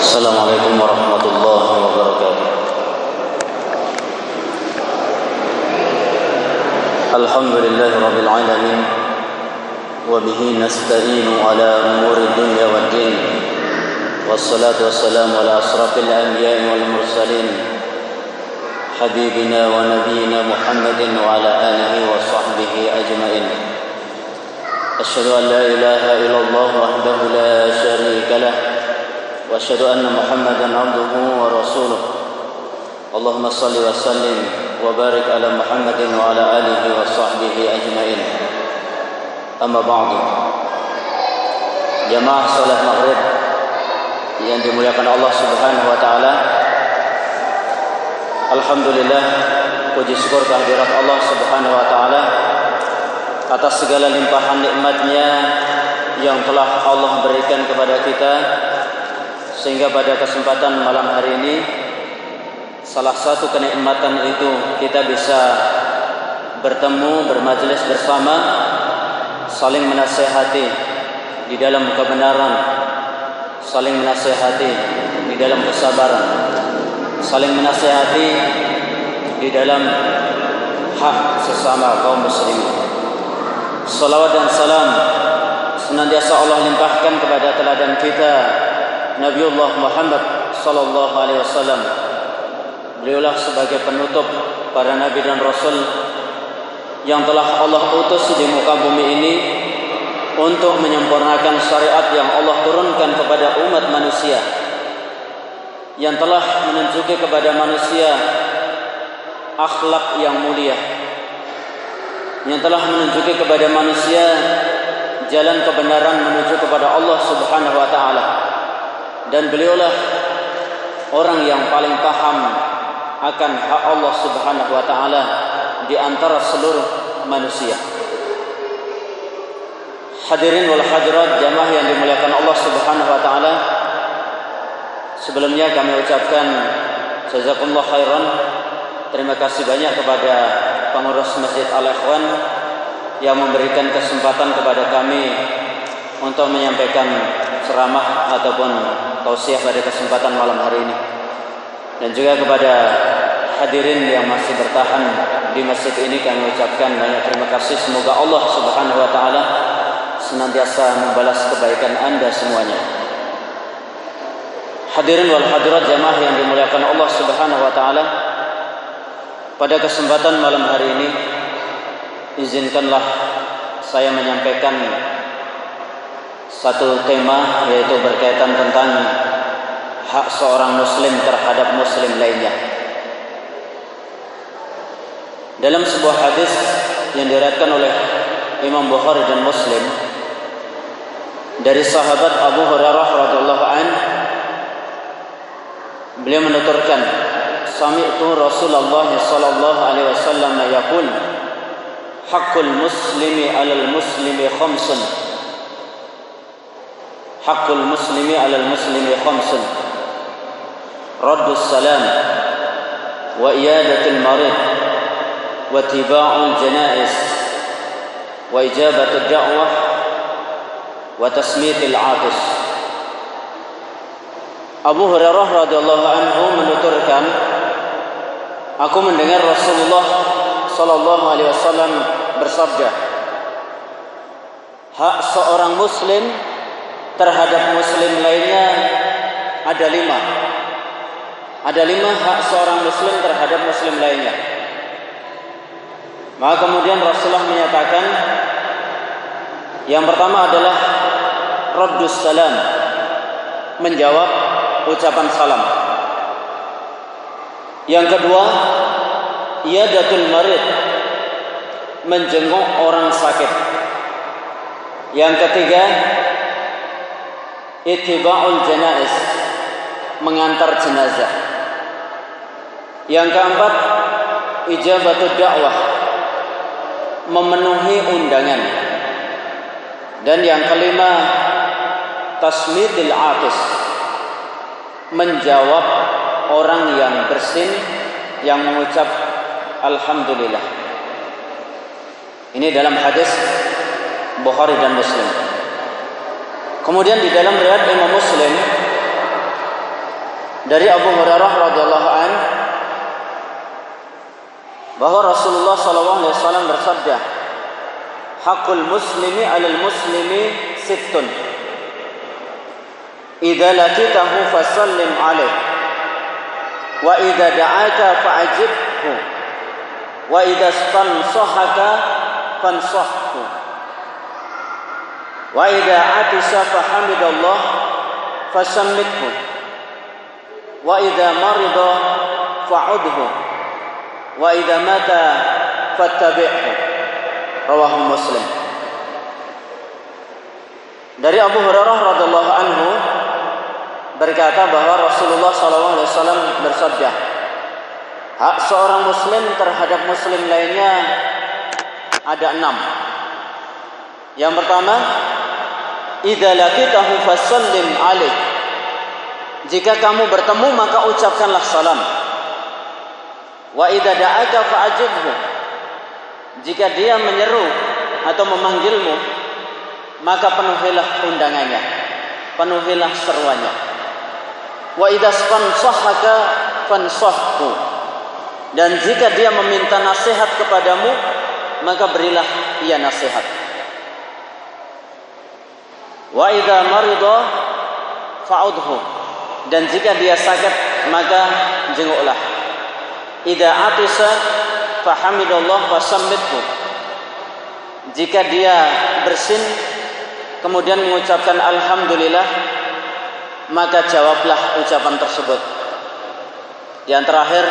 Assalamualaikum warahmatullahi wabarakatuh. Alhamdulillahi rabbil alamin wa bihi nasta'inu ala umuri dunya waddin. Wassalatu wassalamu ala asrafil anbiya'i wal mursalin habibina wa nabiyyina Muhammadin wa ala alihi wa sahbihi ajma'in. Asyhadu an la ilaha illallah wahdahu la syarika lah wa asyhadu anna Muhammadan abduhu wa rasuluh. Allahumma salli wa sallim wa barik ala Muhammadin wa ala alihi wa sahbihi ajma'in. Amma ba'du. Jamaah salat maghrib yang dimuliakan Allah Subhanahu wa taala. Alhamdulillah, puji syukur kehadirat Allah Subhanahu wa taala atas segala limpahan nikmat-Nya yang telah Allah berikan kepada kita, sehingga pada kesempatan malam hari ini salah satu kenikmatan itu kita bisa bertemu, bermajelis bersama, saling menasihati di dalam kebenaran, saling menasihati di dalam kesabaran, saling menasihati di dalam hak sesama kaum muslimin. Salawat dan salam senantiasa Allah limpahkan kepada teladan kita Nabiullah Muhammad sallallahu alaihi wasallam. Beliaulah sebagai penutup para nabi dan rasul yang telah Allah utus di muka bumi ini untuk menyempurnakan syariat yang Allah turunkan kepada umat manusia, yang telah menunjuki kepada manusia akhlak yang mulia, yang telah menunjuki kepada manusia jalan kebenaran menuju kepada Allah Subhanahu wa taala. Dan beliaulah orang yang paling paham akan hak Allah Subhanahu wa taala di antara seluruh manusia. Hadirin wal hadirat jamaah yang dimuliakan Allah Subhanahu wa taala, sebelumnya kami ucapkan jazakumullah khairan. Terima kasih banyak kepada pengurus Masjid Al-Ikhwan yang memberikan kesempatan kepada kami untuk menyampaikan ceramah ataupun tausiah pada kesempatan malam hari ini, dan juga kepada hadirin yang masih bertahan di masjid ini kami ucapkan banyak terima kasih. Semoga Allah Subhanahu wa taala senantiasa membalas kebaikan Anda semuanya. Hadirin wal hadirat jamaah yang dimuliakan Allah Subhanahu wa taala, pada kesempatan malam hari ini izinkanlah saya menyampaikan satu tema, yaitu berkaitan tentang hak seorang muslim terhadap muslim lainnya. Dalam sebuah hadis yang diriwayatkan oleh Imam Bukhari dan Muslim dari sahabat Abu Hurairah radhiyallahu anhu, beliau menuturkan, sami'tu Rasulullah sallallahu alaihi wasallam yaqul, haqqul muslimi 'alal muslimi khamsun. Haqqul muslimi 'alal muslimi khamsun. Raddus salam wa iyadatul marid wa tiba'ul janaiz wa ijabatud da'wah wa tasmitul 'atis. Abu Hurairah radhiyallahu anhu menuturkan, aku mendengar Rasulullah sallallahu alaihi wasallam bersabda, hak seorang muslim terhadap muslim lainnya ada 5. Ada 5 hak seorang muslim terhadap muslim lainnya. Maka kemudian Rasulullah menyatakan, yang pertama adalah raddus salam, menjawab ucapan salam. Yang kedua, iyadatul marid, menjenguk orang sakit. Yang ketiga, ittiba'ul janaiz, mengantar jenazah. Yang keempat, ijabatud da'wah, memenuhi undangan. Dan yang kelima, tasmidil 'atis, menjawab orang yang bersin, yang mengucap alhamdulillah. Ini dalam hadis Bukhari dan Muslim. Kemudian di dalam riwayat Imam Muslim dari Abu Hurairah radhiyallahu an bahwa Rasulullah sallallahu alaihi wasallam bersabda, "Haqqul muslimi 'alal muslimi sittun. Idza laqitahu fasallim 'alaihi, wa idza da'aka fa'ajibhu, wa idza stansahaka fansahhu, wa idza 'atisa fahamidallah fasammithu, wa idza marida fa'udhu, wa idza mata fattabi'hu." Rawahu Muslim. Dari Abu Hurairah radhiyallahu anhu berkata bahwa Rasulullah SAW bersabda, hak seorang muslim terhadap muslim lainnya ada 6. Yang pertama, idza laqitahu fasallim alaih. Jika kamu bertemu maka ucapkanlah salam. Wa idza da'aka fa'ajibhu. Jika dia menyeru atau memanggilmu, maka penuhilah undangannya, penuhilah seruannya. Wa idza stansahaka fansahhu. Dan jika dia meminta nasihat kepadamu, maka berilah ia nasihat. Wa idza marida fa'udhu. Dan jika dia sakit, maka jenguklah. Idza atisa fahamidallah fasammithu. Jika dia bersin kemudian mengucapkan alhamdulillah, maka jawablah ucapan tersebut. Yang terakhir,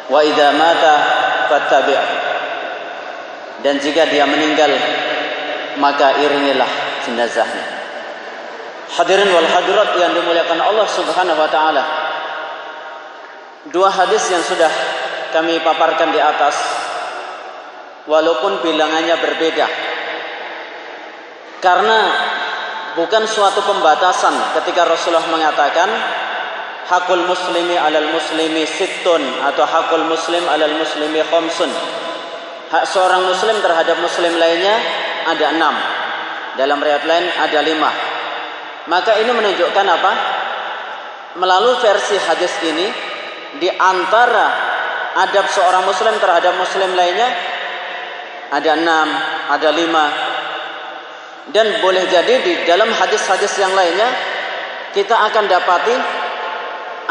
wa idza mata fattabi'. Dan jika dia meninggal, maka iringilah jenazahnya. Hadirin wal hadirat yang dimuliakan Allah Subhanahu wa taala. 2 hadis yang sudah kami paparkan di atas, walaupun bilangannya berbeda, karena bukan suatu pembatasan ketika Rasulullah mengatakan hakul muslimi 'alal muslimi sittun atau hakul muslim 'alal muslimi khamsun. Hak seorang muslim terhadap muslim lainnya ada 6. Dalam riwayat lain ada 5. Maka ini menunjukkan apa? Melalui versi hadis ini, di antara adab seorang muslim terhadap muslim lainnya ada 6, ada 5. Dan boleh jadi di dalam hadis-hadis yang lainnya kita akan dapati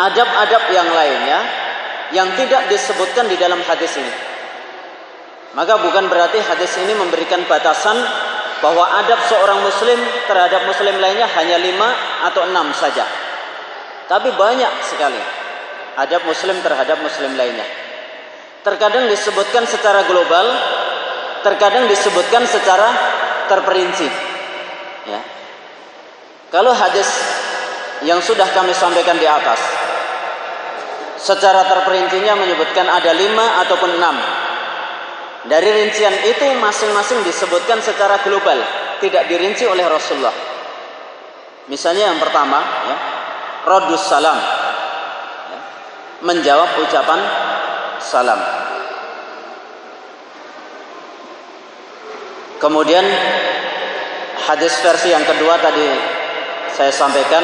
adab-adab yang lainnya yang tidak disebutkan di dalam hadis ini. Maka bukan berarti hadis ini memberikan batasan bahwa adab seorang muslim terhadap muslim lainnya hanya 5 atau 6 saja. Tapi banyak sekali adab muslim terhadap muslim lainnya. Terkadang disebutkan secara global, terkadang disebutkan secara terperinci. Ya. Kalau hadis yang sudah kami sampaikan di atas, secara terperincinya menyebutkan ada 5 ataupun 6. Dari rincian itu masing-masing disebutkan secara global, tidak dirinci oleh Rasulullah. Misalnya yang pertama, ya, raddus salam, ya, menjawab ucapan salam. Kemudian hadis versi yang kedua tadi saya sampaikan,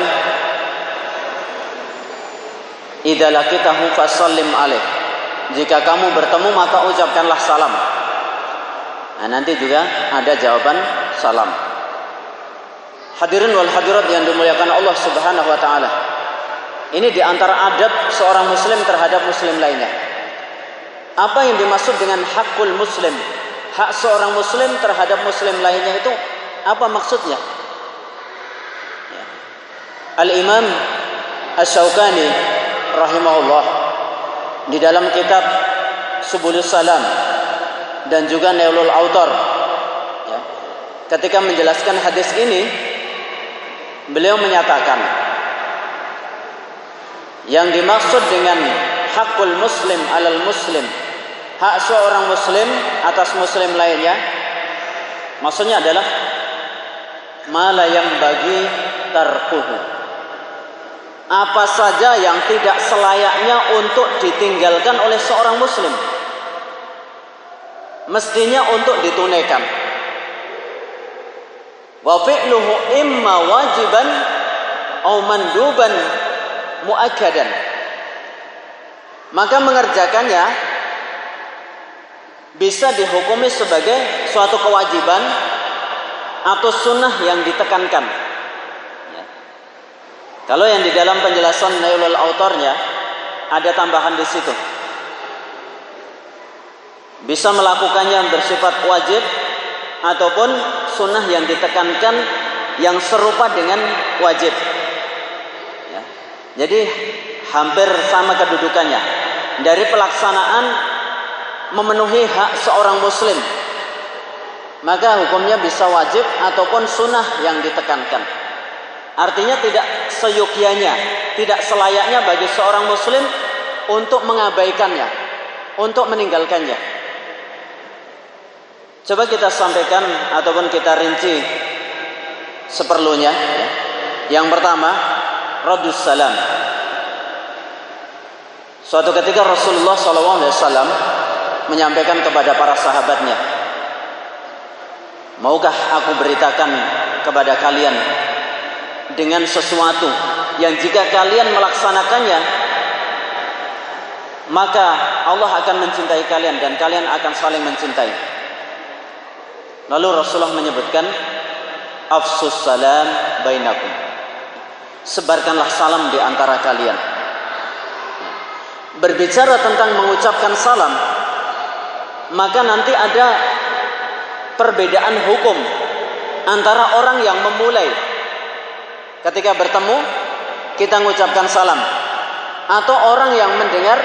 idza laqitahu fasallim alaih. Jika kamu bertemu maka ucapkanlah salam. Nah, nanti juga ada jawaban salam. Hadirin wal hadirat yang dimuliakan Allah Subhanahu wa taala. Ini di antara adab seorang muslim terhadap muslim lainnya. Apa yang dimaksud dengan hakul muslim? Hak seorang muslim terhadap muslim lainnya itu apa maksudnya? Ya. Al-Imam Asy-Syaukani rahimahullah di dalam kitab Subulus Salam dan juga Nailul Autar, ya, ketika menjelaskan hadis ini, beliau menyatakan yang dimaksud dengan hakul muslim alal muslim, hak seorang muslim atas muslim lainnya, maksudnya adalah ma la yang bagi tarkuhu, apa saja yang tidak selayaknya untuk ditinggalkan oleh seorang muslim, mestinya untuk ditunaikan. Wa fi'luhu imma wajiban aw manduban muakkadan, maka mengerjakannya bisa dihukumi sebagai suatu kewajiban atau sunnah yang ditekankan. Ya. Kalau yang di dalam penjelasan Nailul Autornya ada tambahan di situ. Bisa melakukannya bersifat wajib ataupun sunnah yang ditekankan yang serupa dengan wajib. Ya. Jadi hampir sama kedudukannya dari pelaksanaan memenuhi hak seorang muslim, maka hukumnya bisa wajib ataupun sunnah yang ditekankan. Artinya tidak seyogyanya, tidak selayaknya bagi seorang muslim untuk mengabaikannya, untuk meninggalkannya. Coba kita sampaikan ataupun kita rinci seperlunya. Ya. Yang pertama, raddus salam. Suatu ketika Rasulullah SAW menyampaikan kepada para sahabatnya, maukah aku beritakan kepada kalian dengan sesuatu yang jika kalian melaksanakannya, maka Allah akan mencintai kalian dan kalian akan saling mencintai. Lalu Rasulullah menyebutkan, afsus salam bainakum, sebarkanlah salam di antara kalian. Berbicara tentang mengucapkan salam, maka nanti ada perbedaan hukum antara orang yang memulai ketika bertemu kita mengucapkan salam, atau orang yang mendengar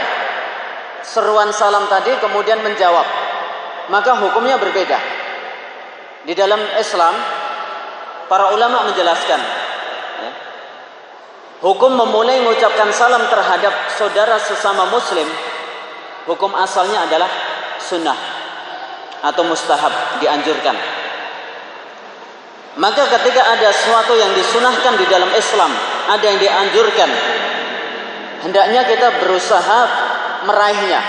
seruan salam tadi kemudian menjawab, maka hukumnya berbeda. Di dalam Islam para ulama menjelaskan, ya, hukum memulai mengucapkan salam terhadap saudara sesama muslim, hukum asalnya adalah sunnah atau mustahab, dianjurkan. Maka ketika ada sesuatu yang disunahkan di dalam Islam, ada yang dianjurkan, hendaknya kita berusaha meraihnya,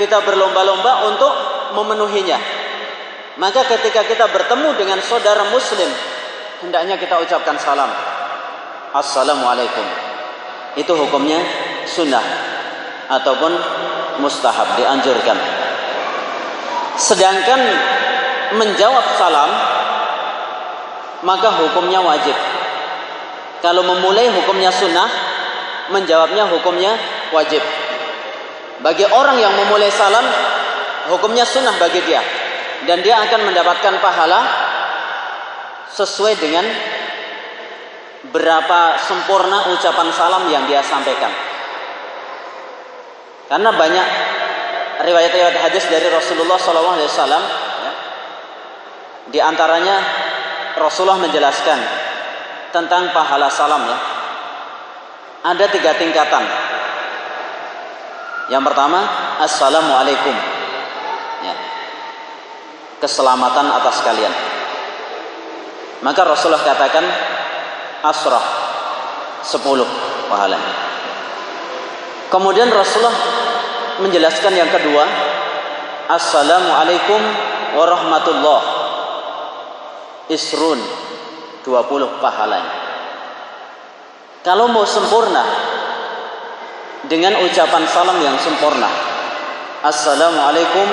kita berlomba-lomba untuk memenuhinya. Maka ketika kita bertemu dengan saudara muslim, hendaknya kita ucapkan salam, assalamualaikum. Itu hukumnya sunnah ataupun mustahab, dianjurkan. Sedangkan menjawab salam, maka hukumnya wajib. Kalau memulai hukumnya sunnah, menjawabnya hukumnya wajib. Bagi orang yang memulai salam, hukumnya sunnah bagi dia, dan dia akan mendapatkan pahala sesuai dengan berapa sempurna ucapan salam yang dia sampaikan. Karena banyak riwayat-riwayat hadis dari Rasulullah SAW, ya, di antaranya Rasulullah menjelaskan tentang pahala salam. Ya, ada 3 tingkatan. Yang pertama, assalamualaikum, ya, keselamatan atas kalian. Maka Rasulullah katakan asrah, 10 pahalanya. Kemudian Rasulullah menjelaskan yang kedua, assalamualaikum warahmatullahi, isrun, 20 pahalanya. Kalau mau sempurna dengan ucapan salam yang sempurna, assalamualaikum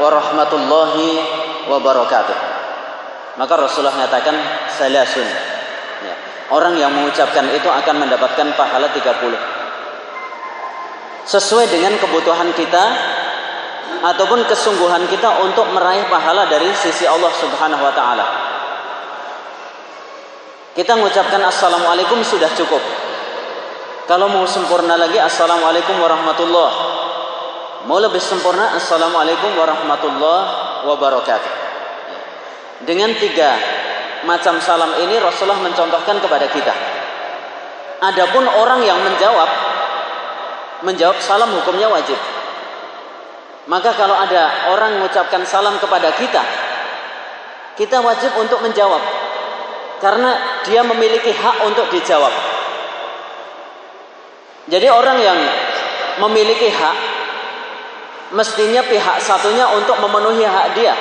warahmatullahi wabarakatuh, maka Rasulullah mengatakan salasun, ya, orang yang mengucapkan itu akan mendapatkan pahala 30, sesuai dengan kebutuhan kita ataupun kesungguhan kita untuk meraih pahala dari sisi Allah Subhanahu wa taala. Kita mengucapkan assalamualaikum sudah cukup. Kalau mau sempurna lagi, assalamualaikum warahmatullahi, mau lebih sempurna, assalamualaikum warahmatullahi wabarakatuh. Dengan 3 macam salam ini Rasulullah mencontohkan kepada kita. Adapun orang yang menjawab salam hukumnya wajib. Maka kalau ada orang mengucapkan salam kepada kita, kita wajib untuk menjawab, karena dia memiliki hak untuk dijawab. Jadi orang yang memiliki hak, mestinya pihak satunya untuk memenuhi hak dia,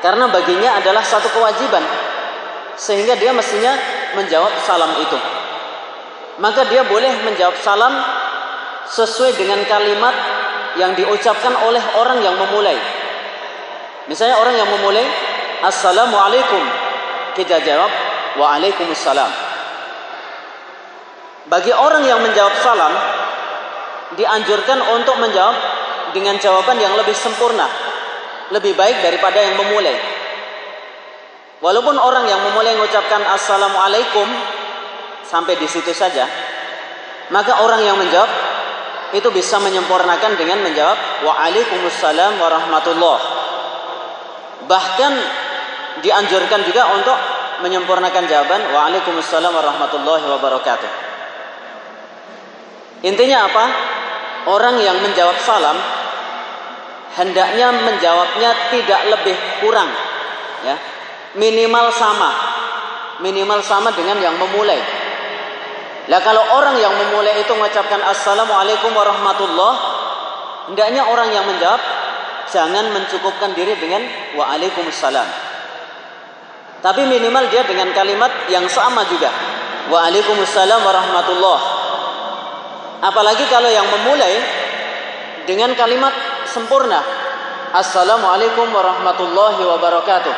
karena baginya adalah satu kewajiban, sehingga dia mestinya menjawab salam itu. maka dia boleh menjawab salam sesuai dengan kalimat yang diucapkan oleh orang yang memulai. Misalnya orang yang memulai, Assalamualaikum, kita jawab, Waalaikumsalam. Bagi orang yang menjawab salam, dianjurkan untuk menjawab dengan jawaban yang lebih sempurna, lebih baik daripada yang memulai. Walaupun orang yang memulai mengucapkan Assalamualaikum sampai di situ saja, maka orang yang menjawab itu bisa menyempurnakan dengan menjawab Waalaikumsalam warahmatullahi. Bahkan dianjurkan juga untuk menyempurnakan jawaban Waalaikumsalam warahmatullahi wabarakatuh. Intinya apa? Orang yang menjawab salam hendaknya menjawabnya tidak lebih kurang, ya. Minimal sama dengan yang memulai. Lah kalau orang yang memulai itu mengucapkan Assalamualaikum warahmatullahi, hendaknya orang yang menjawab jangan mencukupkan diri dengan Waalaikumsalam. Tapi minimal dia dengan kalimat yang sama juga, Waalaikumsalam warahmatullahi. Apalagi kalau yang memulai dengan kalimat sempurna, Assalamualaikum warahmatullahi wabarakatuh,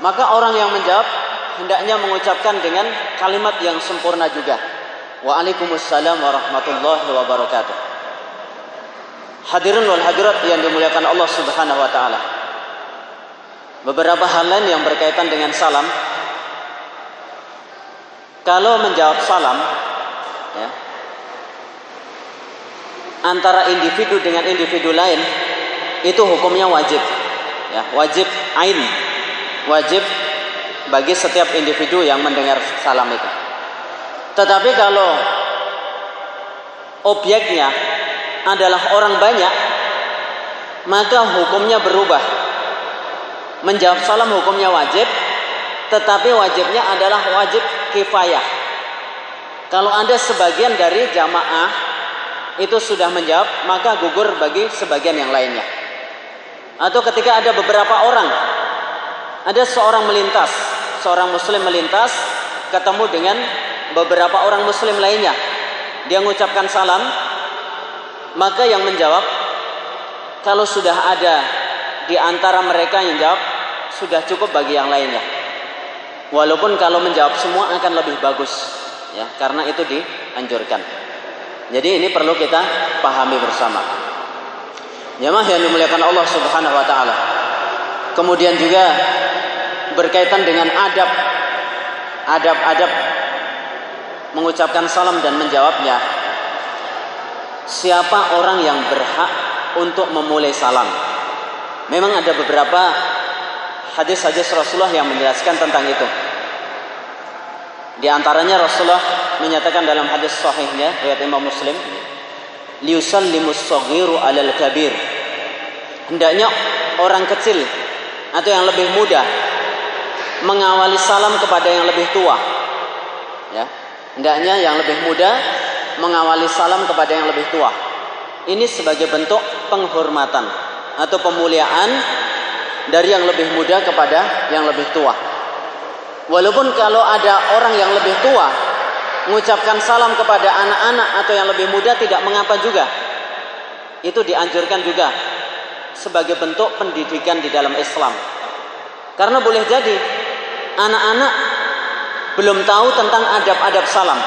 maka orang yang menjawab hendaknya mengucapkan dengan kalimat yang sempurna juga, Waalaikumsalam warahmatullahi wabarakatuh. Hadirin wal hadirat yang dimuliakan Allah Subhanahu wa taala. Beberapa hal lain yang berkaitan dengan salam. Kalau menjawab salam, ya, antara individu dengan individu lain, itu hukumnya wajib, ya, wajib ain, wajib bagi setiap individu yang mendengar salam itu. Tetapi kalau objeknya adalah orang banyak, maka hukumnya berubah. Menjawab salam hukumnya wajib, tetapi wajibnya adalah wajib kifayah. Kalau ada sebagian dari jamaah itu sudah menjawab, maka gugur bagi sebagian yang lainnya. Atau ketika ada beberapa orang, ada seorang melintas, seorang muslim melintas, ketemu dengan beberapa orang muslim lainnya, dia mengucapkan salam, maka yang menjawab, kalau sudah ada di antara mereka yang jawab, sudah cukup bagi yang lainnya. Walaupun kalau menjawab semua akan lebih bagus, ya, karena itu dianjurkan. Jadi ini perlu kita pahami bersama. Jemaah yang dimuliakan Allah Subhanahu wa taala. Kemudian juga berkaitan dengan adab mengucapkan salam dan menjawabnya. Siapa orang yang berhak untuk memulai salam? Memang ada beberapa hadis-hadis Rasulullah yang menjelaskan tentang itu. Di antaranya Rasulullah menyatakan dalam hadis sahihnya riwayat Imam Muslim, liusallimus saghiru 'alal kabir. Hendaknya orang kecil atau yang lebih muda mengawali salam kepada yang lebih tua. Ya, hendaknya yang lebih muda mengawali salam kepada yang lebih tua. Ini sebagai bentuk penghormatan atau pemuliaan dari yang lebih muda kepada yang lebih tua. Walaupun kalau ada orang yang lebih tua mengucapkan salam kepada anak-anak atau yang lebih muda tidak mengapa juga. Itu dianjurkan juga sebagai bentuk pendidikan di dalam Islam. Karena boleh jadi anak-anak belum tahu tentang adab-adab salam.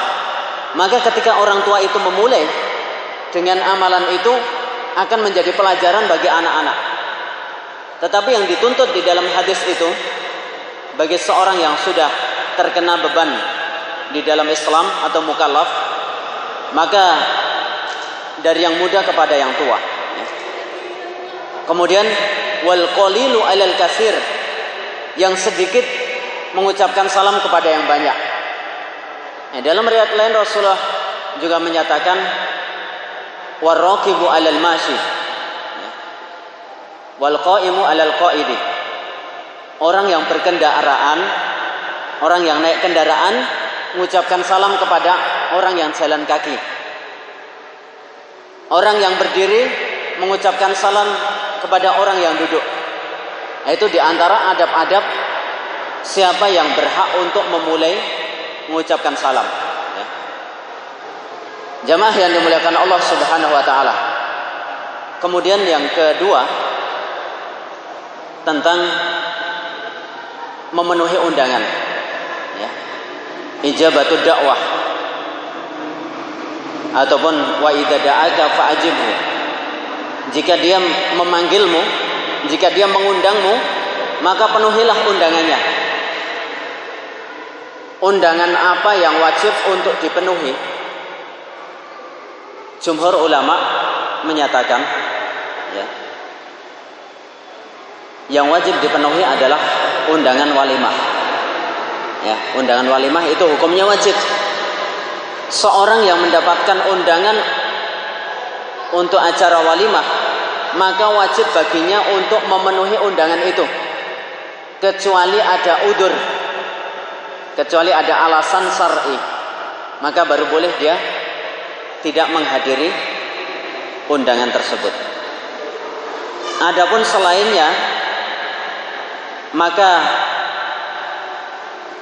Maka ketika orang tua itu memulai dengan amalan itu akan menjadi pelajaran bagi anak-anak. Tetapi yang dituntut di dalam hadis itu bagi seorang yang sudah terkena beban di dalam Islam atau mukallaf, maka dari yang muda kepada yang tua. Kemudian wal qalilu 'alal katsir, yang sedikit mengucapkan salam kepada yang banyak. Dalam riwayat lain Rasulullah juga menyatakan waraqibu 'alal mashi wal qaimu 'alal qaidi. Orang yang berkendaraan, orang yang naik kendaraan mengucapkan salam kepada orang yang jalan kaki. Orang yang berdiri mengucapkan salam kepada orang yang duduk. Itu diantara adab-adab siapa yang berhak untuk memulai mengucapkan salam. Jamaah yang dimuliakan Allah Subhanahu wa taala. Kemudian yang kedua tentang memenuhi undangan, ya. Ijabatud dakwah ataupun wa idza da'aka fa'ajibhu. Jika dia memanggilmu, jika dia mengundangmu, maka penuhilah undangannya. Undangan apa yang wajib untuk dipenuhi? Jumhur ulama menyatakan, ya, yang wajib dipenuhi adalah undangan walimah. Ya, undangan walimah itu hukumnya wajib. Seorang yang mendapatkan undangan untuk acara walimah, maka wajib baginya untuk memenuhi undangan itu, kecuali ada udzur, kecuali ada alasan syar'i, maka baru boleh dia tidak menghadiri undangan tersebut. Adapun selainnya, maka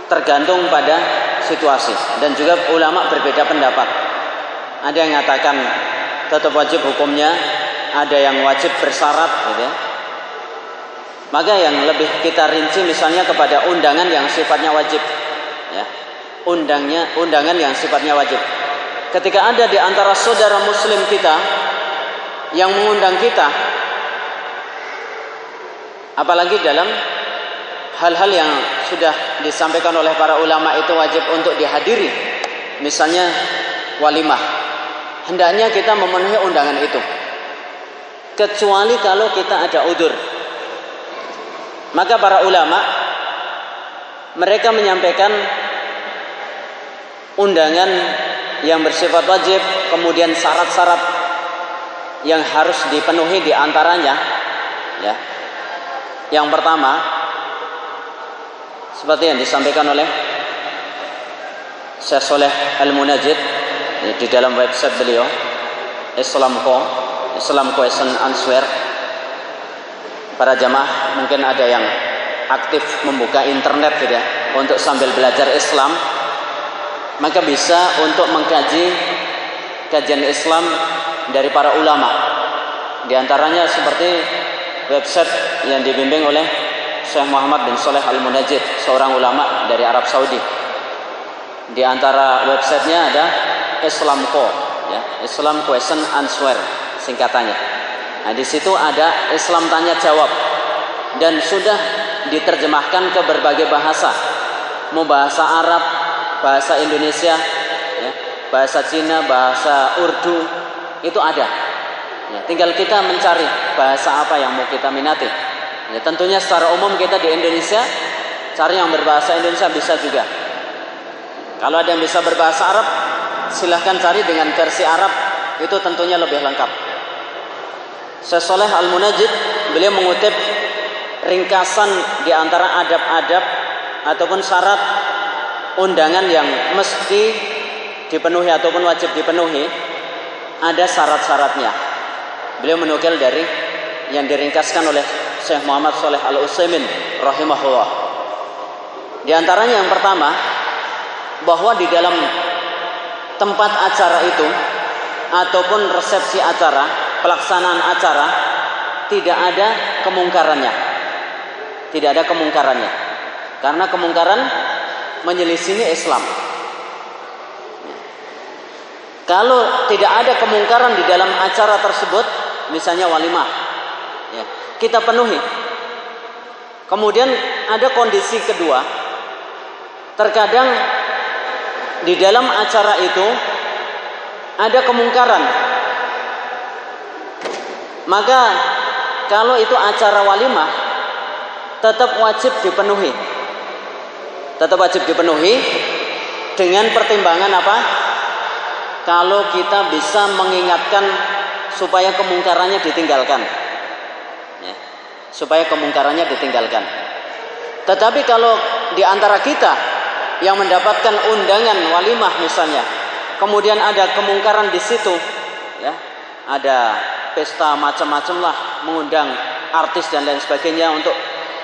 tergantung pada situasi, dan juga ulama berbeda pendapat. Ada yang mengatakan tetap wajib hukumnya, ada yang wajib bersyarat, gitu ya. Maka yang lebih kita rinci misalnya kepada undangan yang sifatnya wajib, ya. Undangan yang sifatnya wajib. Ketika ada di antara saudara muslim kita yang mengundang kita, apalagi dalam hal-hal yang sudah disampaikan oleh para ulama itu wajib untuk dihadiri, misalnya walimah, hendaknya kita memenuhi undangan itu, kecuali kalau kita ada udzur. Maka para ulama mereka menyampaikan undangan yang bersifat wajib, kemudian syarat-syarat yang harus dipenuhi di antaranya, ya. Yang pertama, seperti yang disampaikan oleh Syekh Shalih Al-Munajjid di dalam website beliau, Islamco Answer. Para jamaah mungkin ada yang aktif membuka internet, gitu ya, untuk sambil belajar Islam, maka bisa untuk mengkaji kajian Islam dari para ulama. Di antaranya seperti website yang dibimbing oleh Syekh Muhammad bin Shalih Al-Munajjid, seorang ulama dari Arab Saudi. Di antara websitenya ada Islamco, ya, Islam Question Answer singkatannya. Nah, di situ ada Islam tanya jawab, dan sudah diterjemahkan ke berbagai bahasa, mau bahasa Arab, bahasa Indonesia, ya, bahasa Cina, bahasa Urdu, itu ada. Ya, tinggal kita mencari bahasa apa yang mau kita minati. Ya, tentunya secara umum kita di Indonesia cari yang berbahasa Indonesia bisa juga. Kalau ada yang bisa berbahasa Arab, silahkan cari dengan versi Arab, itu tentunya lebih lengkap. Syekh Shalih Al-Munajjid beliau mengutip ringkasan di antara adab-adab ataupun syarat undangan yang mesti dipenuhi ataupun wajib dipenuhi, ada syarat-syaratnya. Beliau menukil dari yang diringkaskan oleh Syekh Muhammad Shalih Al-Utsaimin rahimahullah. Di antaranya yang pertama, bahwa di dalam tempat acara itu ataupun resepsi acara, pelaksanaan acara, tidak ada kemungkarannya. Tidak ada kemungkarannya. Karena kemungkaran menyelisihi Islam. Kalau tidak ada kemungkaran di dalam acara tersebut, misalnya walimah, ya, kita penuhi. Kemudian ada kondisi kedua, terkadang di dalam acara itu ada kemungkaran, maka kalau itu acara walimah tetap wajib dipenuhi. Tetap wajib dipenuhi dengan pertimbangan apa? Kalau kita bisa mengingatkan supaya kemungkarannya ditinggalkan, ya, supaya kemungkarannya ditinggalkan. Tetapi kalau di antara kita yang mendapatkan undangan walimah misalnya, kemudian ada kemungkaran di situ, ya, ada pesta macam-macam lah, mengundang artis dan lain sebagainya untuk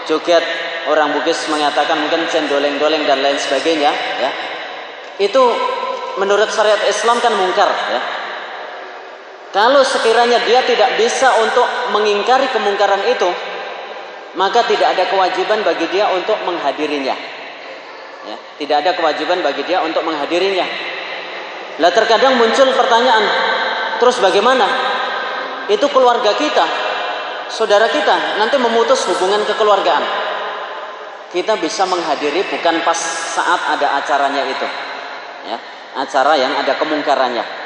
joget, orang Bugis mengatakan mungkin cendoleng-doleng dan lain sebagainya, ya. Itu menurut syariat Islam kan mungkar ya. Kalau sekiranya dia tidak bisa untuk mengingkari kemungkaran itu, maka tidak ada kewajiban bagi dia untuk menghadirinya. Ya, tidak ada kewajiban bagi dia untuk menghadirinya. Lah terkadang muncul pertanyaan, terus bagaimana? Itu keluarga kita, saudara kita, nanti memutus hubungan kekeluargaan. Kita bisa menghadiri bukan pas saat ada acaranya itu, ya, acara yang ada kemungkarannya.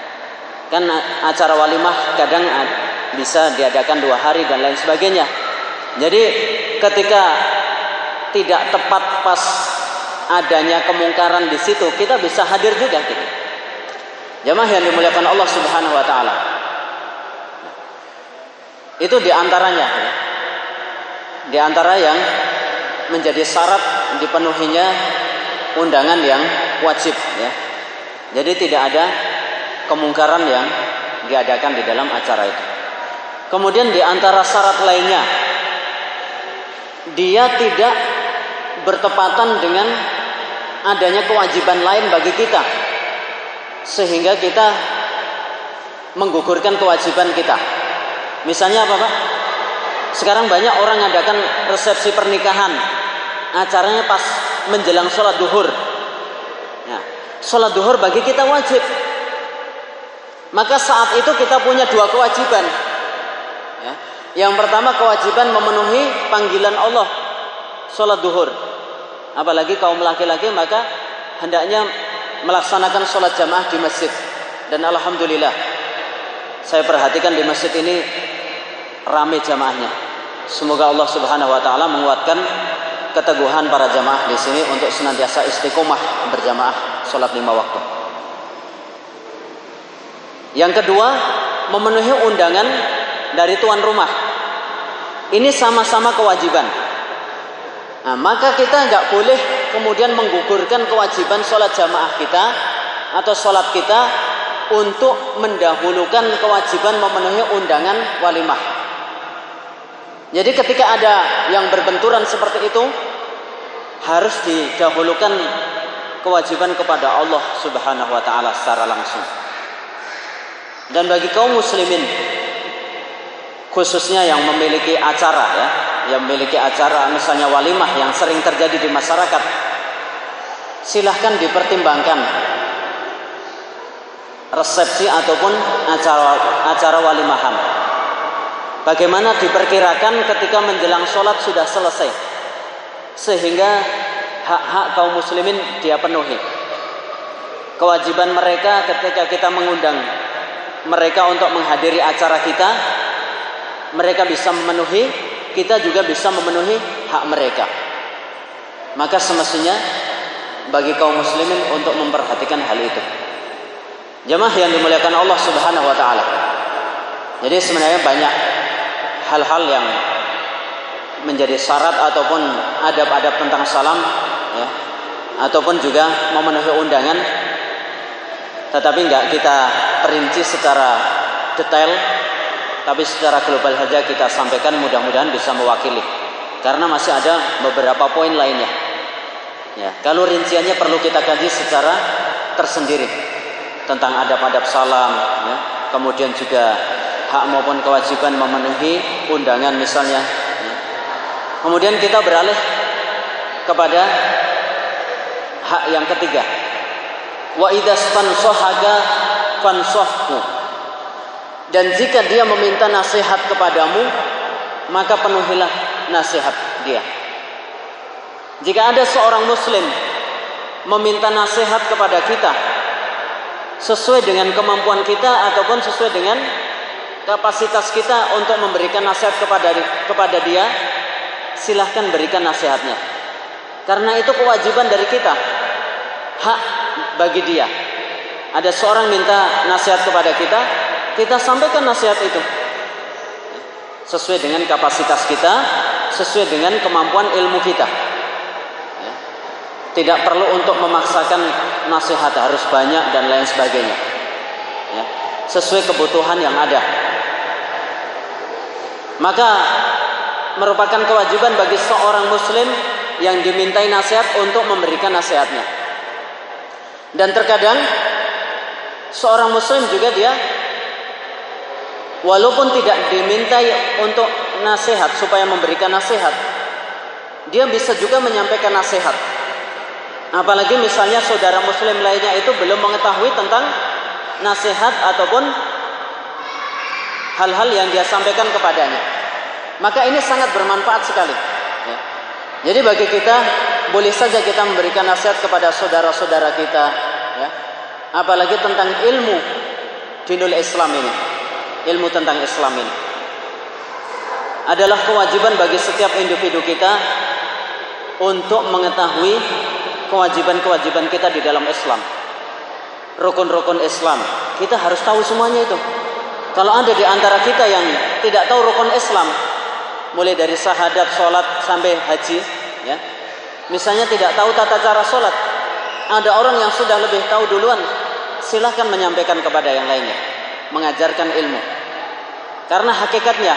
Kan acara walimah kadang bisa diadakan 2 hari dan lain sebagainya. Jadi ketika tidak tepat pas adanya kemungkaran di situ, kita bisa hadir juga gitu. Jamaah yang dimuliakan Allah Subhanahu wa taala. Itu diantaranya ya. Di antara yang menjadi syarat dipenuhinya undangan yang wajib ya. Jadi tidak ada kemungkaran yang diadakan di dalam acara itu. Kemudian di antara syarat lainnya, dia tidak bertepatan dengan adanya kewajiban lain bagi kita, sehingga kita menggugurkan kewajiban kita. Misalnya apa Pak? Sekarang banyak orang adakan resepsi pernikahan, acaranya pas menjelang sholat duhur. Nah, sholat duhur bagi kita wajib. Maka saat itu kita punya 2 kewajiban ya. Yang pertama kewajiban memenuhi panggilan Allah, sholat duhur. Apalagi kaum laki-laki maka hendaknya melaksanakan sholat jamaah di masjid. Dan alhamdulillah saya perhatikan di masjid ini ramai jamaahnya. Semoga Allah Subhanahu wa taala menguatkan keteguhan para jamaah di sini untuk senantiasa istiqomah berjamaah sholat 5 waktu. Yang kedua, memenuhi undangan dari tuan rumah. Ini sama-sama kewajiban. Nah, maka kita nggak boleh kemudian menggugurkan kewajiban sholat jamaah kita atau sholat kita untuk mendahulukan kewajiban memenuhi undangan walimah. Jadi ketika ada yang berbenturan seperti itu, harus didahulukan kewajiban kepada Allah Subhanahu wa taala secara langsung. Dan bagi kaum muslimin khususnya yang memiliki acara ya, yang memiliki acara misalnya walimah yang sering terjadi di masyarakat, silahkan dipertimbangkan resepsi ataupun acara walimahan. Bagaimana diperkirakan ketika menjelang sholat sudah selesai, sehingga hak-hak kaum muslimin dia penuhi. Kewajiban mereka ketika kita mengundang mereka untuk menghadiri acara kita, mereka bisa memenuhi, kita juga bisa memenuhi hak mereka. Maka semestinya bagi kaum muslimin untuk memperhatikan hal itu. Jamaah yang dimuliakan Allah Subhanahu wa taala. Jadi sebenarnya banyak hal-hal yang menjadi syarat ataupun adab-adab tentang salam ya, ataupun juga memenuhi undangan, tetapi enggak kita perinci secara detail, tapi secara global saja kita sampaikan, mudah-mudahan bisa mewakili. Karena masih ada beberapa poin lainnya. Ya, kalau rinciannya perlu kita kaji secara tersendiri tentang adab-adab salam, ya, kemudian juga hak maupun kewajiban memenuhi undangan misalnya. Ya. Kemudian kita beralih kepada hak yang ketiga. Wa idzas fansohaga fansohku. Dan jika dia meminta nasihat kepadamu, maka penuhilah nasihat dia. Jika ada seorang muslim meminta nasihat kepada kita sesuai dengan kemampuan kita ataupun sesuai dengan kapasitas kita untuk memberikan nasihat kepada dia, silahkan berikan nasihatnya. Karena itu kewajiban dari kita, hak bagi dia. Ada seorang minta nasihat kepada kita, kita sampaikan nasihat itu sesuai dengan kapasitas kita, sesuai dengan kemampuan ilmu kita. Tidak perlu untuk memaksakan nasihat harus banyak dan lain sebagainya. Ya, sesuai kebutuhan yang ada. Maka merupakan kewajiban bagi seorang muslim yang dimintai nasihat untuk memberikan nasihatnya. Dan terkadang seorang muslim juga dia walaupun tidak dimintai untuk nasihat, supaya memberikan nasihat, dia bisa juga menyampaikan nasihat. Apalagi misalnya saudara muslim lainnya itu belum mengetahui tentang nasihat ataupun hal-hal yang dia sampaikan kepadanya, maka ini sangat bermanfaat sekali ya. Jadi bagi kita, boleh saja kita memberikan nasihat kepada saudara-saudara kita ya. Apalagi tentang ilmu dinul Islam ini, ilmu tentang Islam ini adalah kewajiban bagi setiap individu kita untuk mengetahui kewajiban-kewajiban kita di dalam Islam. Rukun-rukun Islam kita harus tahu semuanya itu. Kalau ada di antara kita yang tidak tahu rukun Islam, mulai dari syahadat, sholat sampai haji ya, misalnya tidak tahu tata cara sholat, ada orang yang sudah lebih tahu duluan, silahkan menyampaikan kepada yang lainnya, mengajarkan ilmu. Karena hakikatnya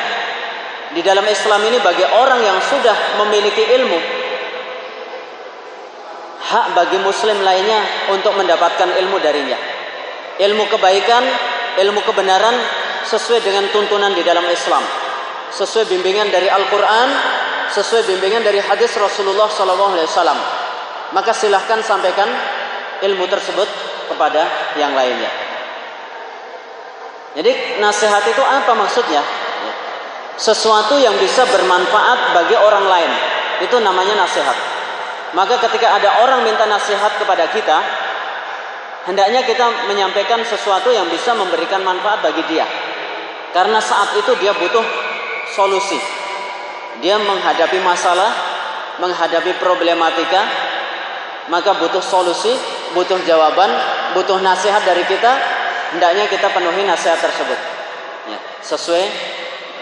di dalam Islam ini, bagi orang yang sudah memiliki ilmu, hak bagi muslim lainnya untuk mendapatkan ilmu darinya. Ilmu kebaikan, ilmu kebenaran sesuai dengan tuntunan di dalam Islam, sesuai bimbingan dari Al-Quran, sesuai bimbingan dari hadis Rasulullah SAW. Maka silahkan sampaikan ilmu tersebut kepada yang lainnya. Jadi nasihat itu apa maksudnya? Sesuatu yang bisa bermanfaat bagi orang lain, itu namanya nasihat. Maka ketika ada orang minta nasihat kepada kita, hendaknya kita menyampaikan sesuatu yang bisa memberikan manfaat bagi dia. Karena saat itu dia butuh solusi. Dia menghadapi masalah, menghadapi problematika, maka butuh solusi, butuh jawaban, butuh nasihat dari kita. Hendaknya kita penuhi nasihat tersebut ya, sesuai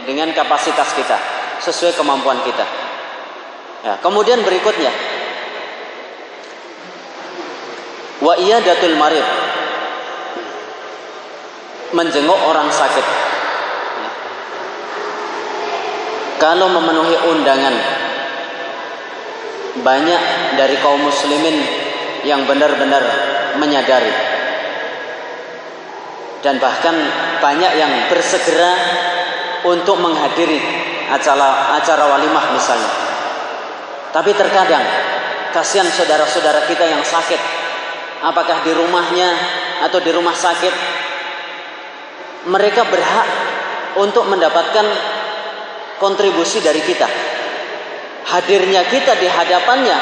dengan kapasitas kita, sesuai kemampuan kita ya. Kemudian berikutnya, wa iyadatul marid, menjenguk orang sakit ya. Kalau memenuhi undangan banyak dari kaum muslimin yang benar-benar menyadari, dan bahkan banyak yang bersegera untuk menghadiri acara walimah misalnya. Tapi terkadang kasihan saudara-saudara kita yang sakit, apakah di rumahnya atau di rumah sakit, mereka berhak untuk mendapatkan kontribusi dari kita. Hadirnya kita di hadapannya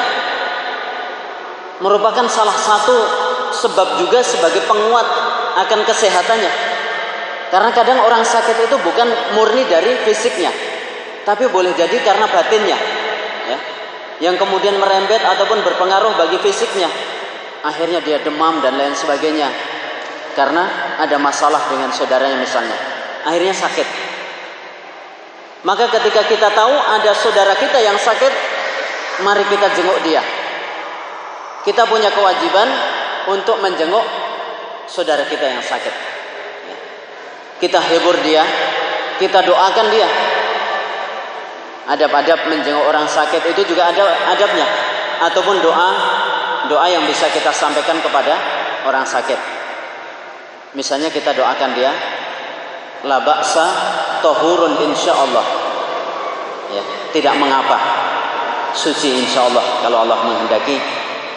merupakan salah satu sebab juga sebagai penguat akan kesehatannya. Karena kadang orang sakit itu bukan murni dari fisiknya, tapi boleh jadi karena batinnya ya, yang kemudian merembet ataupun berpengaruh bagi fisiknya. Akhirnya dia demam dan lain sebagainya karena ada masalah dengan saudaranya misalnya, akhirnya sakit. Maka ketika kita tahu ada saudara kita yang sakit, mari kita jenguk dia. Kita punya kewajiban untuk menjenguk saudara kita yang sakit. Kita hibur dia, kita doakan dia. Adab-adab menjenguk orang sakit itu juga ada adabnya, ataupun doa yang bisa kita sampaikan kepada orang sakit. Misalnya kita doakan dia, la ba'sa tahurun insyaallah ya, tidak mengapa, suci insyaallah. Kalau Allah menghendaki,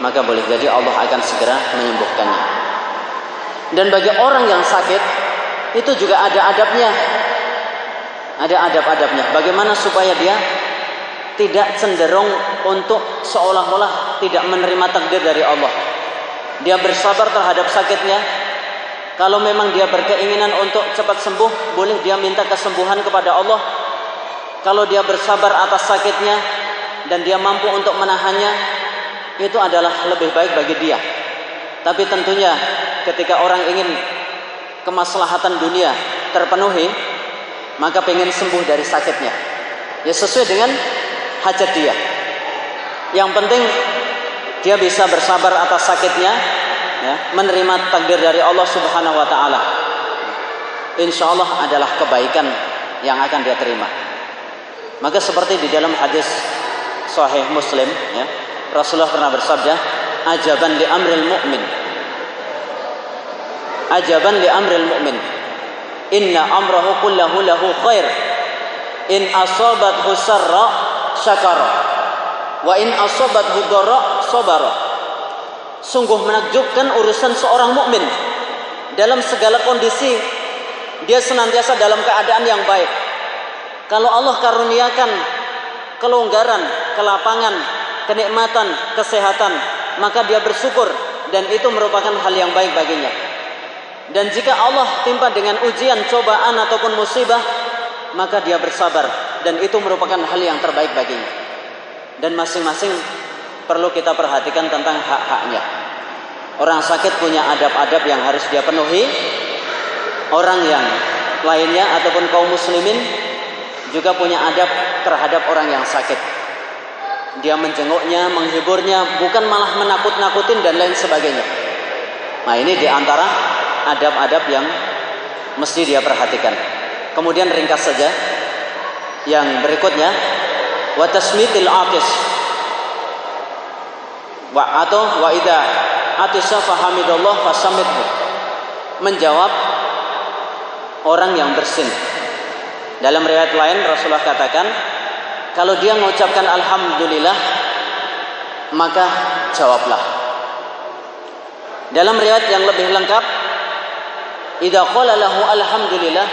maka boleh jadi Allah akan segera menyembuhkannya. Dan bagi orang yang sakit itu juga ada adabnya, ada adab-adabnya. Bagaimana supaya dia tidak cenderung untuk seolah-olah tidak menerima takdir dari Allah. Dia bersabar terhadap sakitnya. Kalau memang dia berkeinginan untuk cepat sembuh, boleh dia minta kesembuhan kepada Allah. Kalau dia bersabar atas sakitnya dan dia mampu untuk menahannya, itu adalah lebih baik bagi dia. Tapi tentunya ketika orang ingin kemaslahatan dunia terpenuhi, maka pengen sembuh dari sakitnya, ya sesuai dengan hajat dia. Yang penting dia bisa bersabar atas sakitnya ya, menerima takdir dari Allah Subhanahu wa taala. Insyaallah adalah kebaikan yang akan dia terima. Maka seperti di dalam hadis sahih Muslim ya, Rasulullah pernah bersabda, ajaban li amril mu'min, ajaban li amril mu'min. Inna amrahu kullahu lahu khair. In asabathu sarra syakara wa in asabathu dharra sabara. Sungguh menakjubkan urusan seorang mukmin. Dalam segala kondisi dia senantiasa dalam keadaan yang baik. Kalau Allah karuniakan kelonggaran, kelapangan, kenikmatan, kesehatan, maka dia bersyukur dan itu merupakan hal yang baik baginya. Dan jika Allah timpa dengan ujian, cobaan ataupun musibah, maka dia bersabar dan itu merupakan hal yang terbaik baginya. Dan masing-masing perlu kita perhatikan tentang hak-haknya. Orang sakit punya adab-adab yang harus dia penuhi. Orang yang lainnya ataupun kaum muslimin juga punya adab terhadap orang yang sakit. Dia menjenguknya, menghiburnya, bukan malah menakut-nakutin dan lain sebagainya. Nah, ini diantara adab-adab yang mesti dia perhatikan. Kemudian ringkas saja yang berikutnya, wa tasmitil aqis, wa idza atisa fahamidallah fasamidhu, menjawab orang yang bersin. Dalam riwayat lain Rasulullah katakan, kalau dia mengucapkan alhamdulillah, maka jawablah. Dalam riwayat yang lebih lengkap, idza qala lahu alhamdulillah,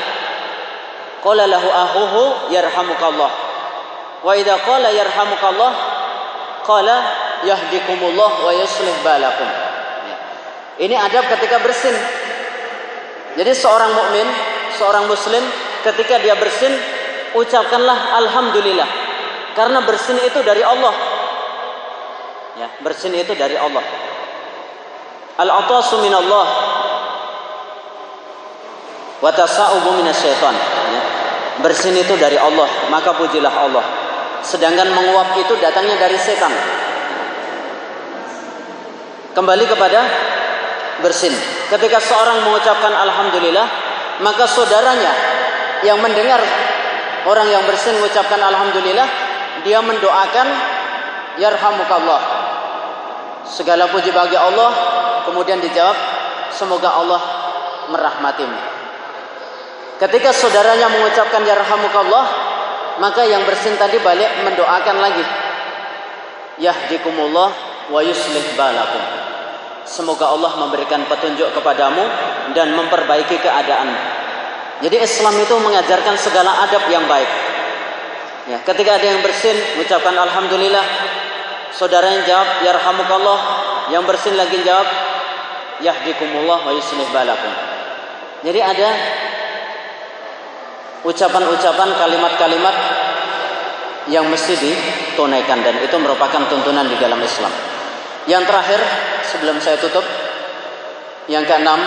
qala lahu akhuhu yarhamukallah. Wa idza qala yarhamukallah, qala yahdikumullah wa yuslih balakum. Ini adab ketika bersin. Jadi seorang mukmin, seorang muslim ketika dia bersin, ucapkanlah alhamdulillah. Karena bersin itu dari Allah. Ya, bersin itu dari Allah. Al-atasu minallah wa tasa'ubu minasyaitan. Ya. Bersin itu dari Allah, maka pujilah Allah. Sedangkan menguap itu datangnya dari setan. Kembali kepada bersin. Ketika seorang mengucapkan alhamdulillah, maka saudaranya yang mendengar orang yang bersin mengucapkan alhamdulillah, dia mendoakan yarhamukallah. Segala puji bagi Allah. Kemudian dijawab, semoga Allah merahmatimu. Ketika saudaranya mengucapkan yarhamukallah, maka yang bersin tadi balik mendoakan lagi, yahdikumullah wa yuslih balakum. Semoga Allah memberikan petunjuk kepadamu dan memperbaiki keadaanmu. Jadi Islam itu mengajarkan segala adab yang baik. Ya, ketika ada yang bersin mengucapkan alhamdulillah, saudaranya jawab yarhamukallah, yang bersin lagi jawab yahdikumullah wa yuslih balakum. Jadi ada ucapan-ucapan, kalimat-kalimat yang mesti ditunaikan dan itu merupakan tuntunan di dalam Islam. Yang terakhir sebelum saya tutup, yang keenam,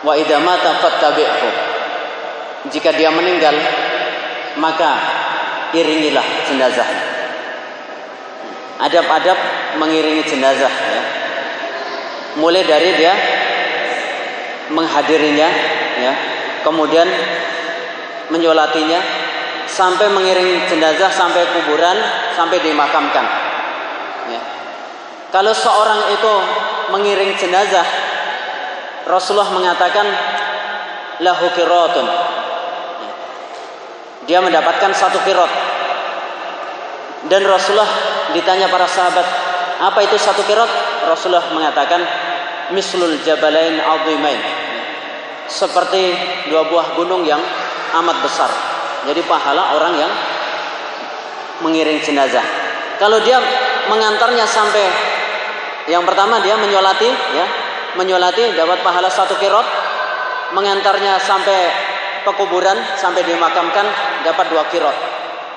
wa idza mata fattabi'hu. Jika dia meninggal, maka iringilah jenazahnya. Adab-adab mengiringi jenazah, ya. Mulai dari dia menghadirinya, ya, kemudian menyolatinya, sampai mengiringi jenazah sampai kuburan, sampai dimakamkan. Ya. Kalau seorang itu mengiring jenazah, Rasulullah mengatakan lahu qiratun. Dia mendapatkan satu qirat. Dan Rasulullah ditanya para sahabat, apa itu satu qirat? Rasulullah mengatakan mislul jabalain azimain. Seperti dua buah gunung yang amat besar. Jadi pahala orang yang mengiring jenazah. Kalau dia mengantarnya sampai, yang pertama dia menyolati, ya, menyolati dapat pahala satu qirat. Mengantarnya sampai ke kuburan, sampai dimakamkan dapat 2 qirat.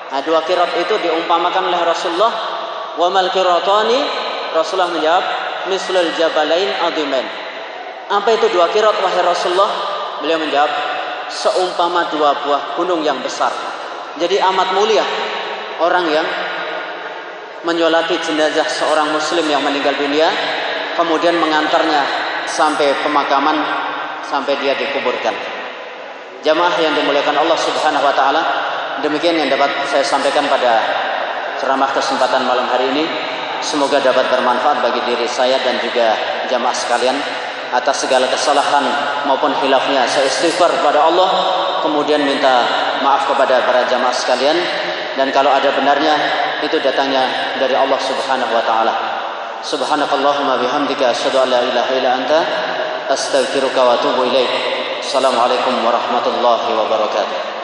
Nah, 2 qirat itu diumpamakan oleh Rasulullah, wa mal qiratani, Rasulullah menjawab mislul jabalain azimain. Apa itu 2 qirat wahai Rasulullah? Beliau menjawab seumpama 2 buah gunung yang besar. Jadi amat mulia orang yang menyolati jenazah seorang muslim yang meninggal dunia, kemudian mengantarnya sampai pemakaman, sampai dia dikuburkan. Jamaah yang dimuliakan Allah Subhanahu wa taala, demikian yang dapat saya sampaikan pada ceramah kesempatan malam hari ini. Semoga dapat bermanfaat bagi diri saya dan juga jamaah sekalian. atas segala kesalahan maupun khilafnya. Saya istighfar kepada Allah, kemudian minta maaf kepada para jamaah sekalian, dan kalau ada benarnya itu datangnya dari Allah Subhanahu wa taala. Subhanakallahumma bihamdika asyhadu an la ilaha illa anta astaghfiruka wa atubu ilaik. Assalamualaikum warahmatullahi wabarakatuh.